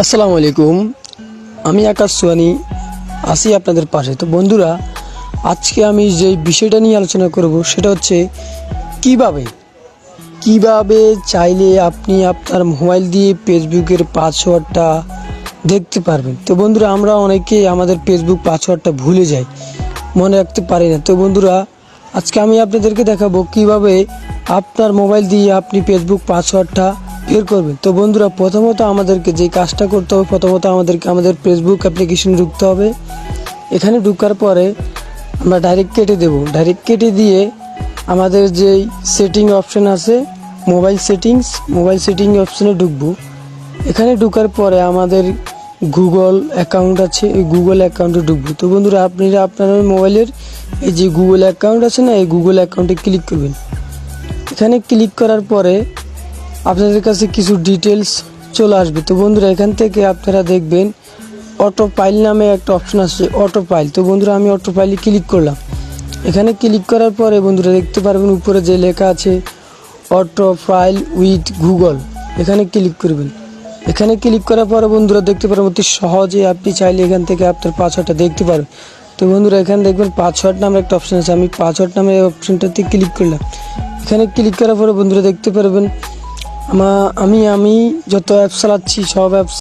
আসসালামু আলাইকুম। আমি আকাশ সোয়ানি আছি আপনাদের পাশে। তো বন্ধুরা, আজকে আমি যে বিষয়টা নিয়ে আলোচনা করব সেটা হচ্ছে কিভাবে চাইলে আপনি আপনার মোবাইল দিয়ে ফেসবুকের পাসওয়ার্ডটা দেখতে পারবেন। তো বন্ধুরা, আমরা অনেকেই আমাদের ফেসবুক পাসওয়ার্ডটা ভুলে যাই, মনে রাখতে পারি না। তো বন্ধুরা, আজকে আমি আপনাদেরকে দেখাবো কিভাবে আপনার মোবাইল দিয়ে আপনি ফেসবুক পাসওয়ার্ডটা বের করবেন। তো বন্ধুরা, প্রথমত আমাদেরকে যে কাজটা করতে হবে, আমাদের ফেসবুক অ্যাপ্লিকেশনে ঢুকতে হবে। এখানে ঢুকার পরে আমরা ডাইরেক্ট কেটে দিয়ে আমাদের যেই সেটিং অপশন আছে, মোবাইল সেটিং অপশনে ঢুকবো। এখানে ঢুকার পরে আমাদের গুগল অ্যাকাউন্ট আছে, এই গুগল অ্যাকাউন্টে ঢুকবো। তো বন্ধুরা, আপনারা আপনার মোবাইলের এই যে গুগল অ্যাকাউন্ট আছে না, এই গুগল অ্যাকাউন্টে ক্লিক করবেন। এখানে ক্লিক করার পরে আপনাদের কাছে কিছু ডিটেলস চলে আসবে। তো বন্ধুরা, এখান থেকে আপনারা দেখবেন অটো ফাইল নামে একটা অপশন আছে, অটো ফাইল। তো বন্ধুরা, আমি অটো ফাইলে ক্লিক করলাম। এখানে ক্লিক করার পরে বন্ধুরা দেখতে পারবেন উপরে যে লেখা আছে অটো ফাইল উইথ গুগল, এখানে ক্লিক করবেন। এখানে ক্লিক করার পরে বন্ধুরা দেখতে পারবেন অতি সহজে আপনি চাইলে এখান থেকে আপনার পাসওয়ার্ডটা দেখতে পারবেন। তো বন্ধুরা, এখানে দেখবেন পাসওয়ার্ড নামের একটা অপশন আছে, আমি পাসওয়ার্ড নামের এই অপশনটাতে ক্লিক করলাম। এখানে ক্লিক করার পরে বন্ধুরা দেখতে পারবেন আমি যত অ্যাপস চালাচ্ছি সব অ্যাপস